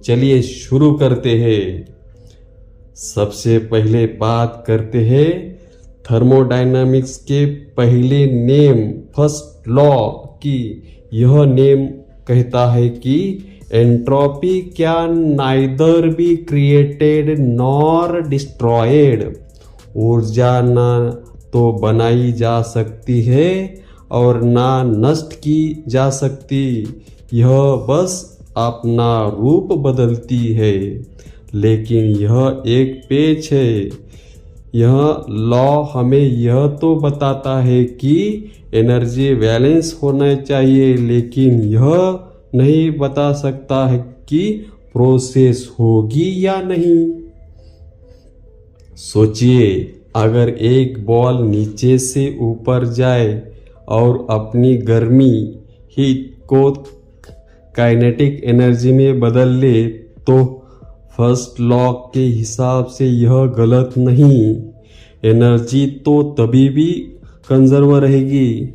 चलिए शुरू करते हैं। सबसे पहले बात करते हैं थर्मोडायनामिक्स के पहले नेम फर्स्ट लॉ की। यह नेम कहता है कि entropy can neither be created nor destroyed. ऊर्जा ना तो बनाई जा सकती है और ना नष्ट की जा सकती, यह बस अपना रूप बदलती है। लेकिन यह एक पेच है। यह लॉ हमें यह तो बताता है कि एनर्जी बैलेंस होना चाहिए, लेकिन यह नहीं बता सकता है कि प्रोसेस होगी या नहीं। सोचिए, अगर एक बॉल नीचे से ऊपर जाए और अपनी गर्मी हीट को काइनेटिक एनर्जी में बदल ले, तो फर्स्ट लॉ के हिसाब से यह गलत नहीं। एनर्जी तो तभी भी कंजर्व रहेगी,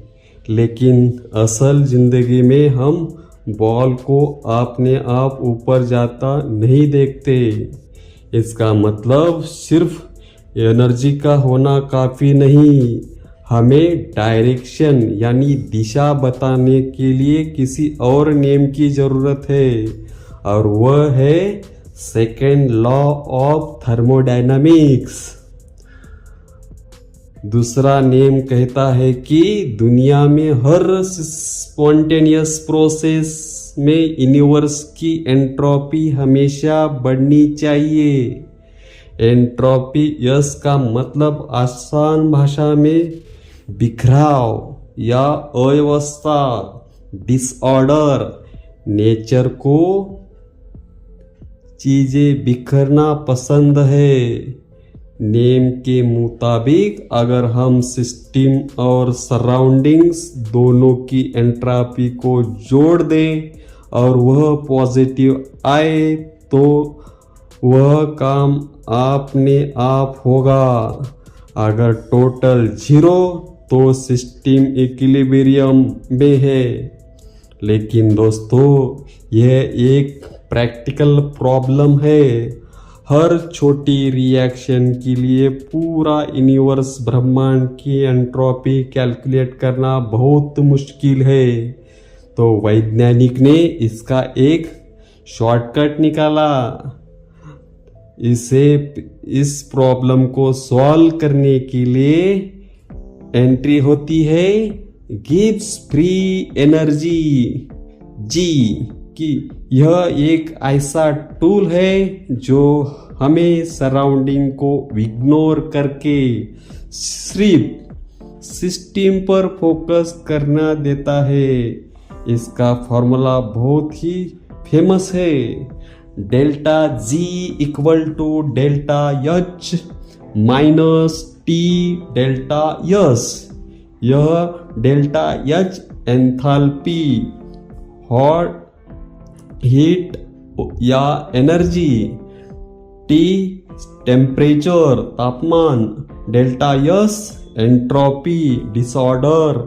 लेकिन असल जिंदगी में हम बॉल को अपने आप ऊपर जाता नहीं देखते। इसका मतलब सिर्फ एनर्जी का होना काफ़ी नहीं, हमें डायरेक्शन यानी दिशा बताने के लिए किसी और नेम की ज़रूरत है, और वह है सेकेंड लॉ ऑफ थर्मोडायनामिक्स। दूसरा नेम कहता है कि दुनिया में हर स्पॉन्टेनियस प्रोसेस में यूनिवर्स की एंट्रोपी हमेशा बढ़नी चाहिए। एंट्रोपी यस का मतलब आसान भाषा में बिखराव या अव्यवस्था, डिसऑर्डर। नेचर को चीजें बिखरना पसंद है। नेम के मुताबिक अगर हम सिस्टम और सराउंडिंग्स दोनों की एंट्रोपी को जोड़ दें और वह पॉजिटिव आए, तो वह काम अपने आप होगा। अगर टोटल 0 तो सिस्टम इक्विलिब्रियम में है। लेकिन दोस्तों, यह एक प्रैक्टिकल प्रॉब्लम है। हर छोटी रिएक्शन के लिए पूरा यूनिवर्स ब्रह्मांड की एंट्रोपी कैलकुलेट करना बहुत मुश्किल है। तो वैज्ञानिक ने इसका एक शॉर्टकट निकाला। इस प्रॉब्लम को सॉल्व करने के लिए एंट्री होती है गिब्स फ्री एनर्जी जी की। यह एक ऐसा टूल है जो हमें सराउंडिंग को इग्नोर करके सिर्फ सिस्टम पर फोकस करना देता है। इसका फॉर्मूला बहुत ही फेमस है। Delta G equal to delta H minus T delta S. यह delta H enthalpy, hot heat या एनर्जी, टी टेम्परेचर तापमान, डेल्टा एस एंट्रोपी डिसऑर्डर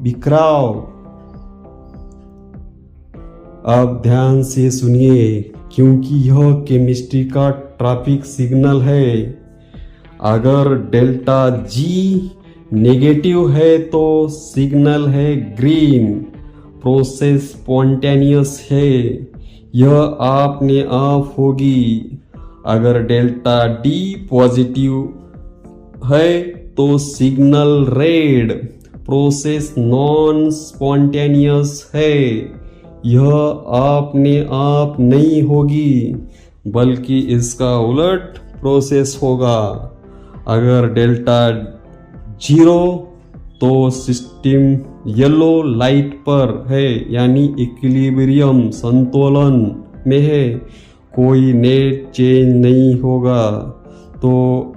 बिखराव। अब ध्यान से सुनिए, क्योंकि यह केमिस्ट्री का ट्रैफिक सिग्नल है। अगर डेल्टा जी नेगेटिव है तो सिग्नल है ग्रीन, प्रोसेस स्पॉन्टेनियस है, यह अपने आप होगी। अगर डेल्टा डी पॉजिटिव है तो signal red, process non spontaneous है, यह अपने आप नहीं होगी, बल्कि इसका उलट प्रोसेस होगा। अगर डेल्टा 0 तो सिस्टम येलो लाइट पर है, यानी इक्विलिब्रियम संतुलन में है, कोई नेट चेंज नहीं होगा। तो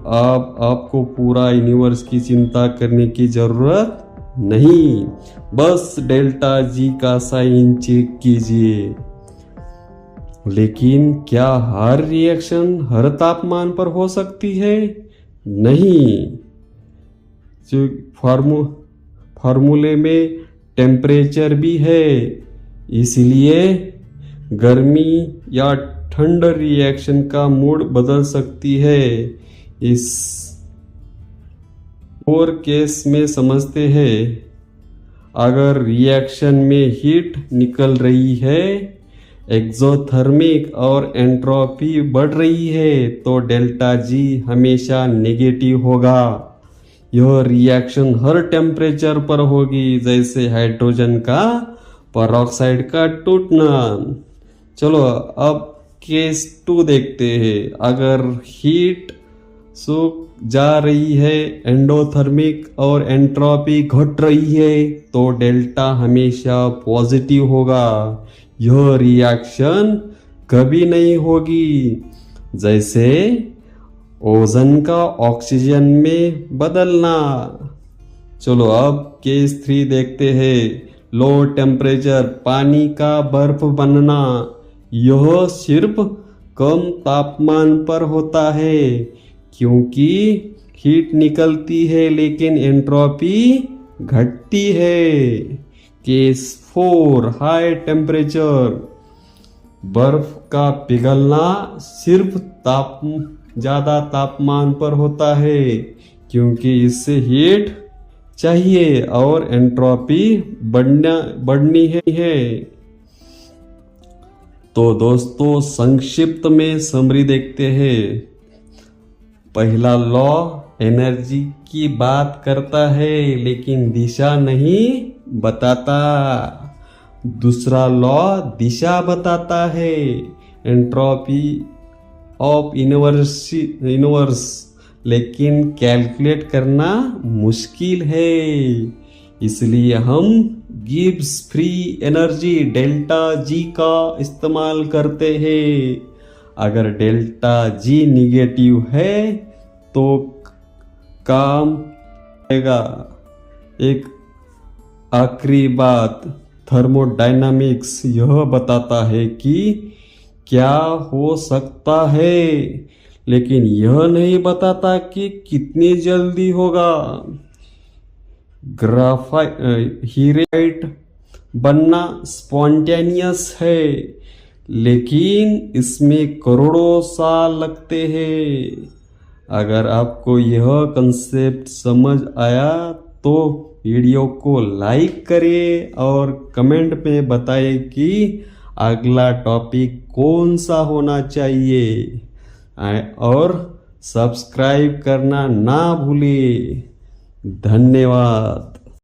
आपको पूरा यूनिवर्स की चिंता करने की जरूरत नहीं, बस डेल्टा जी का साइन चेक कीजिए। लेकिन क्या हर रिएक्शन हर तापमान पर हो सकती है? नहीं। जो फार्मूले में टेम्परेचर भी है, इसलिए गर्मी या ठंड रिएक्शन का मूड बदल सकती है। इस और केस में समझते हैं, अगर रिएक्शन में हीट निकल रही है, एक्सोथर्मिक और एंट्रोपी बढ़ रही है, तो डेल्टा जी हमेशा नेगेटिव होगा। यह रिएक्शन हर टेम्परेचर पर होगी, जैसे हाइड्रोजन का पेरोक्साइड का टूटना। चलो अब केस 2 देखते हैं। अगर हीट सूख जा रही है, एंडोथर्मिक और एंट्रोपी घट रही है, तो डेल्टा हमेशा पॉजिटिव होगा। यह रिएक्शन कभी नहीं होगी, जैसे ओजोन का ऑक्सीजन में बदलना। चलो अब केस 3 देखते हैं। लो टेम्परेचर, पानी का बर्फ बनना। यह सिर्फ कम तापमान पर होता है, क्योंकि हीट निकलती है लेकिन एंट्रोपी घटती है। केस 4 हाई टेम्परेचर, बर्फ का पिघलना सिर्फ ज़्यादा तापमान पर होता है, क्योंकि इससे हीट चाहिए और एंट्रोपी बढ़नी है। तो दोस्तों संक्षिप्त में समरी देखते हैं। पहला लॉ एनर्जी की बात करता है लेकिन दिशा नहीं बताता। दूसरा लॉ दिशा बताता है, एंट्रोपी ऑफ यूनिवर्स, लेकिन कैलकुलेट करना मुश्किल है। इसलिए हम Gibbs free energy delta G का इस्तेमाल करते हैं। अगर डेल्टा जी निगेटिव है तो काम आएगा। एक आखिरी बात, थर्मोडायनामिक्स यह बताता है कि क्या हो सकता है, लेकिन यह नहीं बताता कि कितनी जल्दी होगा। हीराइट बनना स्पॉन्टेनियस है, लेकिन इसमें करोड़ों साल लगते हैं। अगर आपको यह कंसेप्ट समझ आया तो वीडियो को लाइक करें और कमेंट में बताएं कि अगला टॉपिक कौन सा होना चाहिए, और सब्सक्राइब करना ना भूलें। धन्यवाद।